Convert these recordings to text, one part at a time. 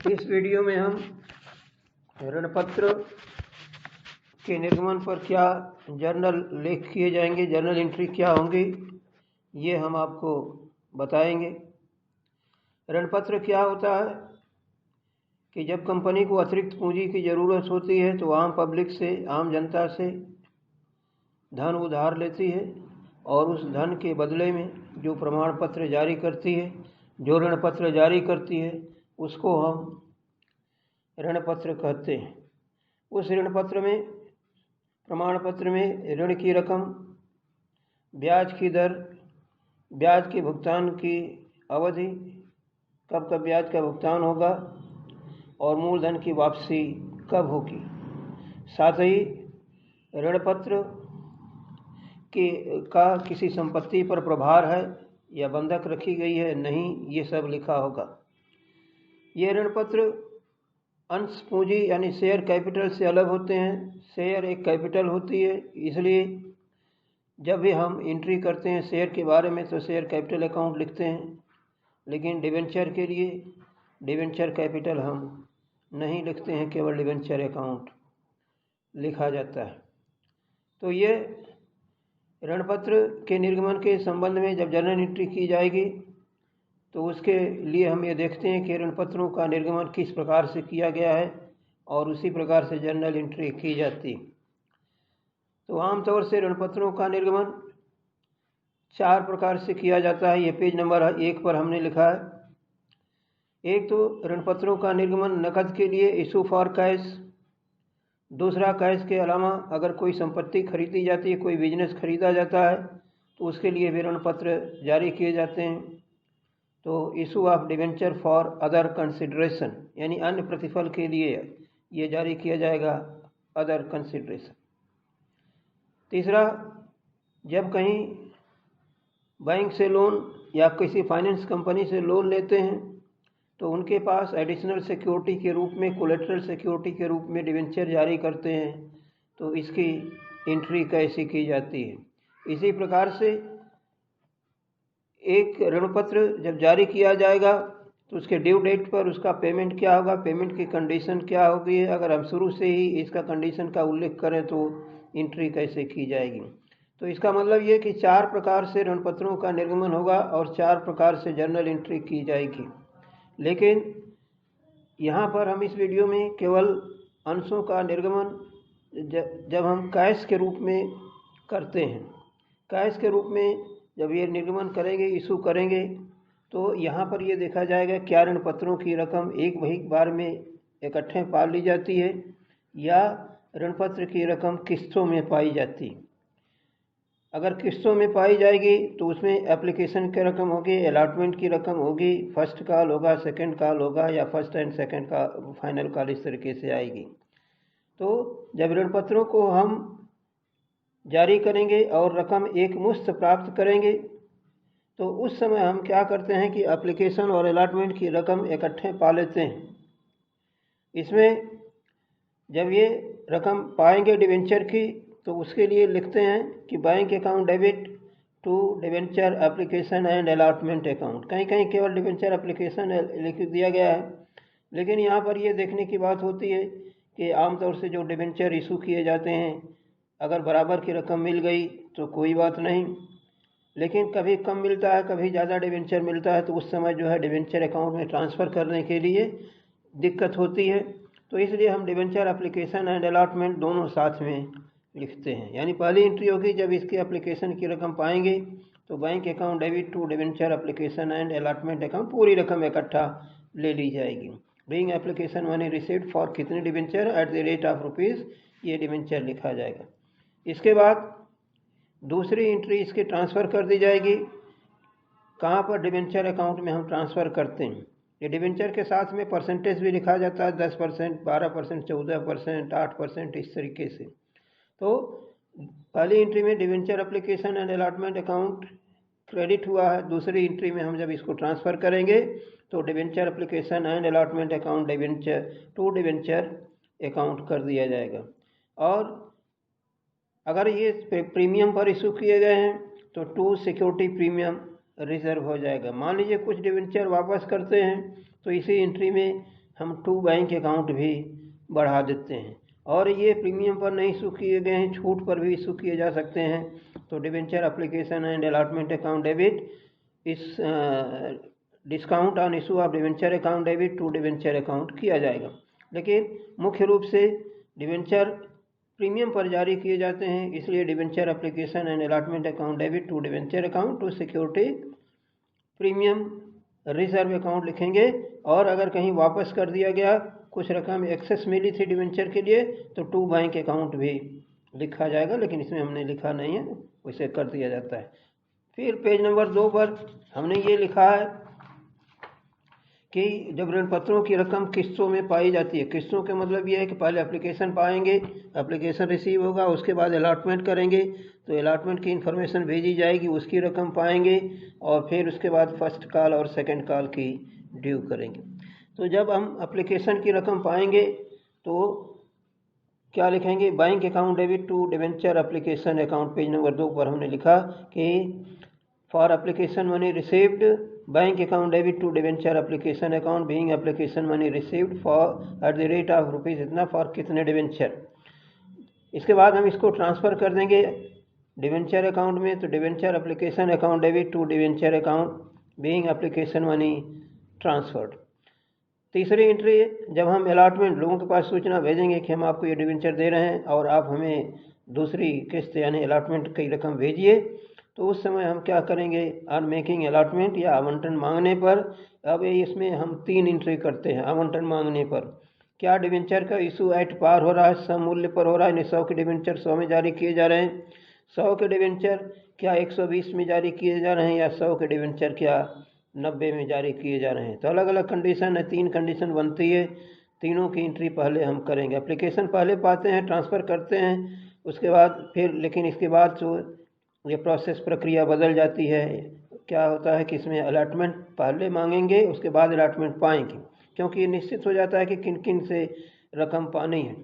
इस वीडियो में हम ऋण पत्र के निर्गमन पर क्या जर्नल लेख किए जाएंगे, जर्नल एंट्री क्या होंगी, ये हम आपको बताएंगे। ऋण पत्र क्या होता है कि जब कंपनी को अतिरिक्त पूंजी की ज़रूरत होती है तो आम पब्लिक से, आम जनता से धन उधार लेती है और उस धन के बदले में जो प्रमाण पत्र जारी करती है, जो ऋण पत्र जारी करती है, उसको हम ऋण पत्र कहते हैं। उस ऋण पत्र में, प्रमाण पत्र में ऋण की रकम, ब्याज की दर, ब्याज के भुगतान की अवधि, कब कब ब्याज का भुगतान होगा और मूलधन की वापसी कब होगी। साथ ही ऋण पत्र का किसी संपत्ति पर प्रभार है या बंधक रखी गई है, नहीं, ये सब लिखा होगा। ये ऋण पत्र अंश पूंजी यानी शेयर कैपिटल से अलग होते हैं। शेयर एक कैपिटल होती है, इसलिए जब भी हम एंट्री करते हैं शेयर के बारे में तो शेयर कैपिटल अकाउंट लिखते हैं, लेकिन डिवेंचर के लिए डिवेंचर कैपिटल हम नहीं लिखते हैं, केवल डिवेंचर अकाउंट लिखा जाता है। तो ये ऋण पत्र के निर्गमन के संबंध में जब जर्नल एंट्री की जाएगी तो उसके लिए हम ये देखते हैं कि ऋण पत्रों का निर्गमन किस प्रकार से किया गया है और उसी प्रकार से जर्नल एंट्री की जाती है। तो आमतौर से ऋण पत्रों का निर्गमन 4 प्रकार से किया जाता है। ये पेज नंबर 1 पर हमने लिखा है। एक तो ऋण पत्रों का निर्गमन नकद के लिए, इशू फॉर कैश। दूसरा, कैश के अलावा अगर कोई संपत्ति खरीदी जाती है, कोई बिजनेस खरीदा जाता है तो उसके लिए भी ऋण पत्र जारी किए जाते हैं। तो issue of debenture for other consideration, यानी अन्य प्रतिफल के लिए ये जारी किया जाएगा, अदर कंसिडरेशन। तीसरा, जब कहीं बैंक से लोन या किसी फाइनेंस कंपनी से लोन लेते हैं तो उनके पास एडिशनल सिक्योरिटी के रूप में, कोलेटरल सिक्योरिटी के रूप में डिवेंचर जारी करते हैं, तो इसकी एंट्री कैसे की जाती है। इसी प्रकार से एक ऋण पत्र जब जारी किया जाएगा तो उसके ड्यू डेट पर उसका पेमेंट क्या होगा, पेमेंट की कंडीशन क्या होगी। अगर हम शुरू से ही इसका कंडीशन का उल्लेख करें तो एंट्री कैसे की जाएगी। तो इसका मतलब ये कि 4 प्रकार से ऋण पत्रों का निर्गमन होगा और 4 प्रकार से जर्नल एंट्री की जाएगी। लेकिन यहाँ पर हम इस वीडियो में केवल अंशों का निर्गमन जब हम कैश के रूप में करते हैं, कैश के रूप में जब ये निर्गमन करेंगे, इशू करेंगे, तो यहाँ पर ये देखा जाएगा क्या ऋण पत्रों की रकम एक वही बार में इकट्ठे पाल ली जाती है या ऋण पत्र की रकम किस्तों में पाई जाती है। अगर किस्तों में पाई जाएगी तो उसमें एप्लीकेशन की रकम होगी, अलॉटमेंट की रकम होगी, फर्स्ट कॉल होगा, सेकंड कॉल होगा या फर्स्ट एंड सेकंड का फाइनल कॉल, इस तरीके से आएगी। तो जब ऋण पत्रों को हम जारी करेंगे और रकम एक मुश्त प्राप्त करेंगे तो उस समय हम क्या करते हैं कि एप्लीकेशन और अलॉटमेंट की रकम इकट्ठे पा लेते हैं। इसमें जब ये रकम पाएंगे डिवेंचर की तो उसके लिए लिखते हैं कि bank account debit to debenture application and allotment account. कहीं कहीं केवल डिवेंचर एप्लीकेशन लिख दिया गया है, लेकिन यहाँ पर ये देखने की बात होती है कि आमतौर से जो डिवेंचर इशू किए जाते हैं अगर बराबर की रकम मिल गई तो कोई बात नहीं, लेकिन कभी कम मिलता है, कभी ज़्यादा डिवेंचर मिलता है तो उस समय जो है डिवेंचर अकाउंट में ट्रांसफ़र करने के लिए दिक्कत होती है। तो इसलिए हम डिवेंचर एप्लीकेशन एंड अलॉटमेंट दोनों साथ में लिखते हैं। यानी पहली एंट्री होगी जब इसके एप्लीकेशन की रकम पाएंगे तो bank account debit to debenture application and allotment account, पूरी रकम इकट्ठा ले ली जाएगी। Being application money received for कितने debenture at the rate of rupees, ये डिवेंचर लिखा जाएगा। इसके बाद दूसरी एंट्री इसके ट्रांसफ़र कर दी जाएगी। कहाँ पर, डिवेंचर अकाउंट में हम ट्रांसफ़र करते हैं। ये डिवेंचर के साथ में परसेंटेज भी लिखा जाता है, 10%, 12%, 14%, 8%, इस तरीके से। तो पहली एंट्री में debenture application and allotment account credit हुआ है, दूसरी एंट्री में हम जब इसको ट्रांसफ़र करेंगे तो debenture application and allotment account debenture to debenture account कर दिया जाएगा। और अगर ये प्रीमियम पर इशू किए गए हैं तो टू सिक्योरिटी प्रीमियम रिजर्व हो जाएगा। मान लीजिए कुछ डिवेंचर वापस करते हैं तो इसी एंट्री में हम टू बैंक अकाउंट भी बढ़ा देते हैं। और ये प्रीमियम पर नहीं इशू किए गए हैं, छूट पर भी इशू किए जा सकते हैं। तो debenture application and allotment account debit इस discount on issue of debenture account debit to debenture account किया जाएगा। लेकिन मुख्य रूप से डिबेंचर प्रीमियम पर जारी किए जाते हैं, इसलिए debenture application and allotment account debit to debenture account to security premium reserve account लिखेंगे। और अगर कहीं वापस कर दिया गया, कुछ रकम एक्सेस मिली थी डिबेंचर के लिए, तो टू बैंक अकाउंट भी लिखा जाएगा, लेकिन इसमें हमने लिखा नहीं है, उसे कर दिया जाता है। फिर पेज नंबर 2 पर हमने ये लिखा है कि जब ऋण पत्रों की रकम किस्तों में पाई जाती है, किस्तों के मतलब ये है कि पहले एप्लीकेशन पाएंगे, एप्लीकेशन रिसीव होगा, उसके बाद अलॉटमेंट करेंगे, तो अलॉटमेंट की इन्फॉर्मेशन भेजी जाएगी, उसकी रकम पाएंगे, और फिर उसके बाद फर्स्ट कॉल और सेकंड कॉल की ड्यू करेंगे। तो जब हम एप्लीकेशन की रकम पाएंगे तो क्या लिखेंगे? Bank account debit to debenture application account. Page number 2 पर हमने लिखा कि for application money received bank account debit to debenture application account being application money received for at the rate of rupees इतना फॉर कितने debenture. इसके बाद हम इसको ट्रांसफ़र कर देंगे डिबेंचर अकाउंट में, तो debenture application account debit to debenture account being application money transferred. तीसरी एंट्री, जब हम अलॉटमेंट लोगों के पास सूचना भेजेंगे कि हम आपको ये डिबेंचर दे रहे हैं और आप हमें दूसरी किस्त यानी अलॉटमेंट की रकम भेजिए, तो उस समय हम क्या करेंगे? ऑन मेकिंग अलॉटमेंट या आवंटन मांगने पर, अब इसमें हम 3 एंट्री करते हैं। आवंटन मांगने पर क्या डिबेंचर का इशू एट पार हो रहा है, सम मूल्य पर हो रहा है, यानी 100 के डिबेंचर 100 में जारी किए जा रहे हैं, 100 के डिबेंचर क्या 120 में जारी किए जा रहे हैं, या 100 के डिबेंचर क्या 90 में जारी किए जा रहे हैं। तो अलग अलग कंडीशन है, 3 कंडीशन बनती है, तीनों की एंट्री पहले हम करेंगे। एप्लीकेशन पहले पाते हैं, ट्रांसफ़र करते हैं, उसके बाद फिर, लेकिन इसके बाद जो ये प्रोसेस प्रक्रिया बदल जाती है। क्या होता है कि इसमें अलॉटमेंट पहले मांगेंगे, उसके बाद अलॉटमेंट पाएंगे, क्योंकि ये निश्चित हो जाता है कि किन किन से रकम पानी है।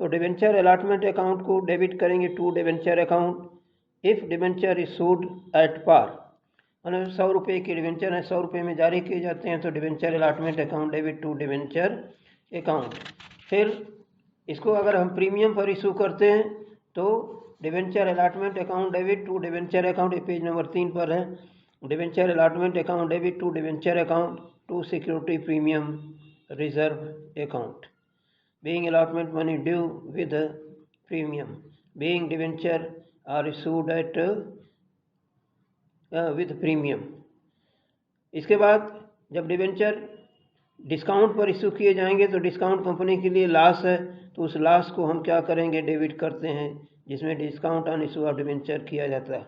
तो डिबेंचर अलॉटमेंट अकाउंट को डेबिट करेंगे to debenture account if debenture issued at par, मतलब 100 रुपये की डिबेंचर है, 100 रुपये में जारी किए जाते हैं, तो debenture allotment account debit to debenture account. फिर इसको अगर हम प्रीमियम पर इशू करते हैं तो debenture allotment account debit to debenture account, page number 3 पर है। Debenture allotment account debit to debenture account to security premium reserve account being allotment money due with premium being debenture are issued at with premium. इसके बाद जब debenture discount पर issue किए जाएंगे तो discount company के लिए लॉस है, तो उस लॉस को हम क्या करेंगे? डेबिट करते हैं, जिसमें discount on issue of debenture किया जाता है।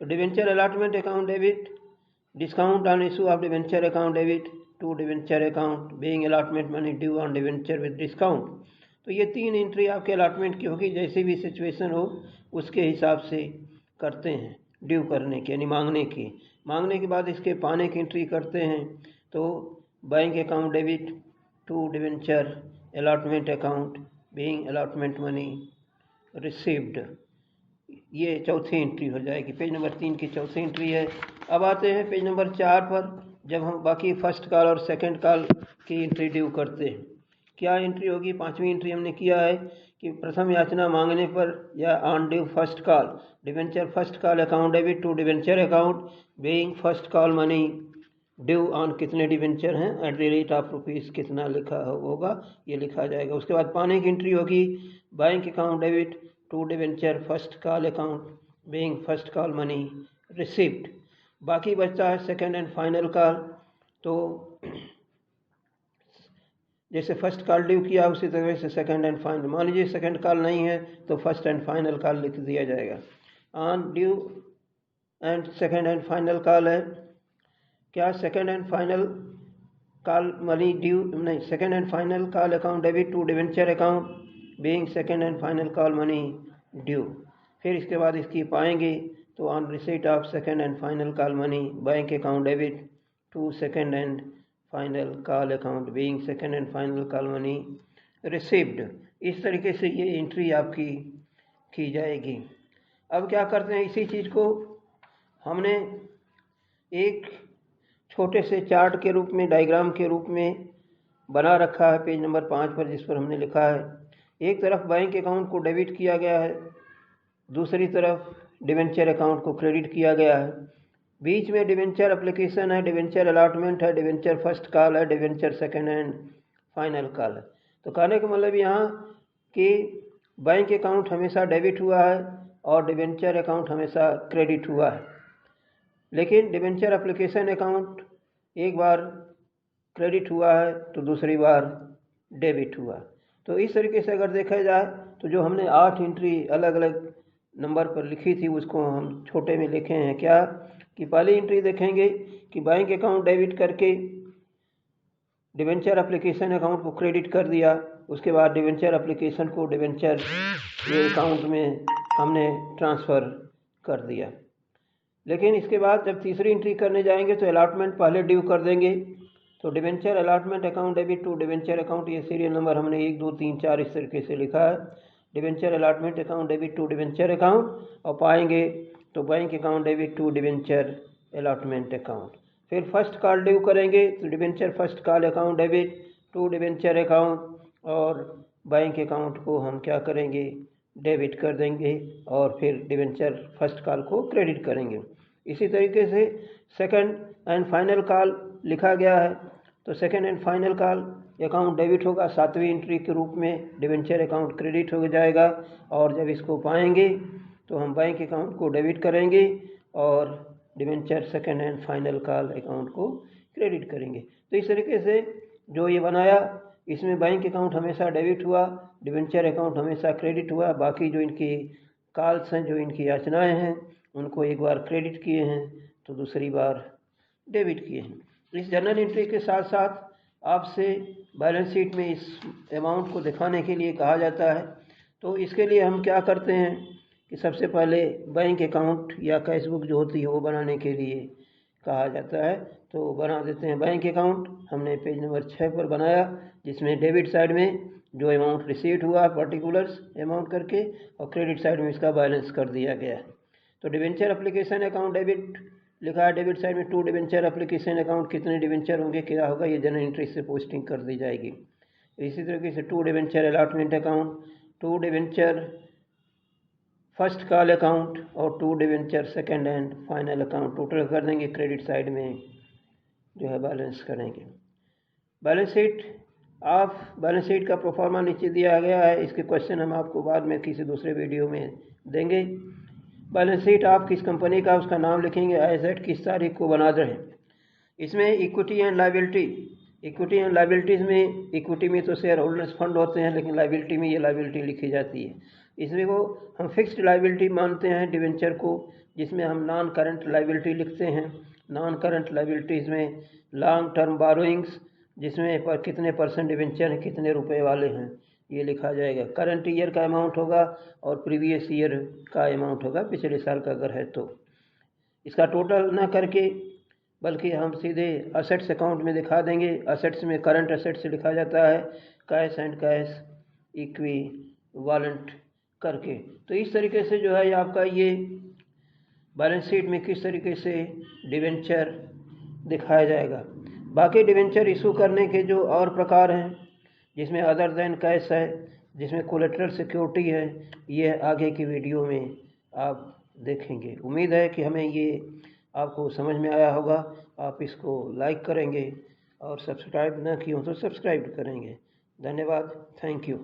तो debenture allotment account debit discount on issue of debenture account debit to debenture account being allotment money due on debenture with discount. तो ये 3 एंट्री आपके अलॉटमेंट की होगी, जैसी भी सिचुएशन हो उसके हिसाब से करते हैं ड्यू करने की, यानी मांगने की। मांगने के बाद इसके पाने की एंट्री करते हैं। तो bank account debit to debenture allotment account being allotment money received, ये चौथी एंट्री हो जाएगी। पेज नंबर 3 की चौथी एंट्री है। अब आते हैं पेज नंबर 4 पर, जब हम बाकी फर्स्ट कॉल और सेकंड कॉल की एंट्री ड्यू करते हैं। क्या एंट्री होगी? 5वीं एंट्री हमने किया है कि प्रथम याचना मांगने पर या on due first call debenture first call account debit to debenture account being first call money due on कितने डिबेंचर हैं at the rate of rupees कितना लिखा होगा, ये लिखा जाएगा। उसके बाद पाने की एंट्री होगी bank account debit to debenture first call account being first call money received. बाकी बचता है सेकंड एंड फाइनल कॉल। तो जैसे फर्स्ट कॉल ड्यू किया उसी तरह से सेकंड एंड फाइनल, मान लीजिए सेकंड कॉल नहीं है तो फर्स्ट एंड फाइनल कॉल लिख दिया जाएगा। On due and second and final call है। क्या second and final call money due नहीं, second and final call account debit to debenture account being second and final call money due. फिर इसके बाद इसकी पाएंगे तो on receipt of second and final call money bank account debit to second and final call account being second and final call money received. इस तरीके से ये एंट्री आपकी की जाएगी। अब क्या करते हैं, इसी चीज़ को हमने एक छोटे से चार्ट के रूप में, डायग्राम के रूप में बना रखा है पेज नंबर 5 पर, जिस पर हमने लिखा है एक तरफ बैंक अकाउंट को डेबिट किया गया है, दूसरी तरफ डिवेंचर अकाउंट को क्रेडिट किया गया है। बीच में डिवेंचर एप्लीकेशन है, डिवेंचर अलॉटमेंट है, डिवेंचर फर्स्ट कॉल है, debenture second and final call है। तो कहने का मतलब यहाँ कि बैंक अकाउंट हमेशा डेबिट हुआ है और डिवेंचर अकाउंट हमेशा क्रेडिट हुआ है, लेकिन डिवेंचर एप्लीकेशन अकाउंट एक बार क्रेडिट हुआ है तो दूसरी बार डेबिट हुआ। तो इस तरीके से अगर देखा जाए तो जो हमने 8 एंट्री अलग अलग नंबर पर लिखी थी उसको हम छोटे में लिखे हैं। क्या कि पहली एंट्री देखेंगे कि बैंक अकाउंट डेबिट करके डिवेंचर एप्लीकेशन अकाउंट को क्रेडिट कर दिया, उसके बाद डिवेंचर एप्लीकेशन को डिवेंचर अकाउंट में हमने ट्रांसफ़र कर दिया। लेकिन इसके बाद जब तीसरी एंट्री करने जाएंगे तो अलॉटमेंट पहले ड्यू कर देंगे। तो debenture allotment account debit to debenture account, ये सीरियल नंबर हमने 1 2 3 4 इस तरीके से लिखा है। Debenture allotment account debit to debenture account, और पाएंगे तो bank account debit to debenture allotment account. फिर फर्स्ट कॉल ड्यू करेंगे तो debenture first call account debit to debenture account, और बैंक अकाउंट को हम क्या करेंगे, डेबिट कर देंगे, और फिर डिवेंचर फर्स्ट कॉल को क्रेडिट करेंगे। इसी तरीके से सेकंड एंड फाइनल कॉल लिखा गया है। तो second and final call account debit होगा 7वीं एंट्री के रूप में, डिवेंचर अकाउंट क्रेडिट हो जाएगा, और जब इसको पाएंगे तो हम बैंक अकाउंट को डेबिट करेंगे और debenture second and final call account को क्रेडिट करेंगे। तो इस तरीके से जो ये बनाया, इसमें बैंक अकाउंट हमेशा डेबिट हुआ, डिवेंचर अकाउंट हमेशा क्रेडिट हुआ, बाकी जो इनकी कॉल्स हैं, जो इनकी याचनाएँ हैं, उनको एक बार क्रेडिट किए हैं तो दूसरी बार डेबिट किए हैं। इस जर्नल एंट्री के साथ साथ आपसे बैलेंस शीट में इस अमाउंट को दिखाने के लिए कहा जाता है। तो इसके लिए हम क्या करते हैं कि सबसे पहले बैंक अकाउंट या कैश बुक जो होती है वो बनाने के लिए कहा जाता है। तो बना देते हैं बैंक अकाउंट। हमने पेज नंबर 6 पर बनाया, जिसमें डेबिट साइड में जो अमाउंट रिसीव्ड हुआ पर्टिकुलर्स अमाउंट करके, और क्रेडिट साइड में इसका बैलेंस कर दिया गया है। तो डिवेंचर एप्लीकेशन अकाउंट डेबिट लिखा है डेबिट साइड में, टू डिवेंचर एप्लीकेशन अकाउंट, कितने डिवेंचर होंगे, क्या होगा, ये जनरल एंट्री से पोस्टिंग कर दी जाएगी। इसी तरीके से to debenture allotment account, to debenture first call account, और to debenture second and final account, total कर देंगे, क्रेडिट साइड में जो है बैलेंस करेंगे। बैलेंस शीट, आप बैलेंस शीट का प्रोफार्मा नीचे दिया गया है, इसके क्वेश्चन हम आपको बाद में किसी दूसरे वीडियो में देंगे। बैलेंस शीट आप किस कंपनी का, उसका नाम लिखेंगे, एसेट किस तारीख को बना रहे हैं। इसमें equity and liability, equity and liabilities में, इक्विटी में तो शेयर होल्डर्स फंड होते हैं, लेकिन लायबिलिटी में ये लायबिलिटी लिखी जाती है। इसमें वो हम फिक्स्ड लायबिलिटी मानते हैं डिवेंचर को, जिसमें हम नॉन करंट लायबिलिटी लिखते हैं। नॉन करंट लायबिलिटीज़ में लॉन्ग टर्म बारोइंग्स, जिसमें पर कितने % डिवेंचर हैं, कितने रुपए वाले हैं, ये लिखा जाएगा। करंट ईयर का अमाउंट होगा और प्रीवियस ईयर का अमाउंट होगा, पिछले साल का अगर है तो। इसका टोटल ना करके बल्कि हम सीधे असेट्स अकाउंट में दिखा देंगे। असेट्स में करंट असेट्स लिखा जाता है, कैश एंड कैश इक्विवेलेंट करके। तो इस तरीके से जो है आपका ये बैलेंस शीट में किस तरीके से डिवेंचर दिखाया जाएगा। बाकी डिवेंचर इशू करने के जो और प्रकार हैं, जिसमें अदर देन कैश है, जिसमें कोलेटरल सिक्योरिटी है, ये आगे की वीडियो में आप देखेंगे। उम्मीद है कि हमें ये आपको समझ में आया होगा। आप इसको लाइक करेंगे और सब्सक्राइब ना किए हो तो सब्सक्राइब करेंगे। धन्यवाद, थैंक यू।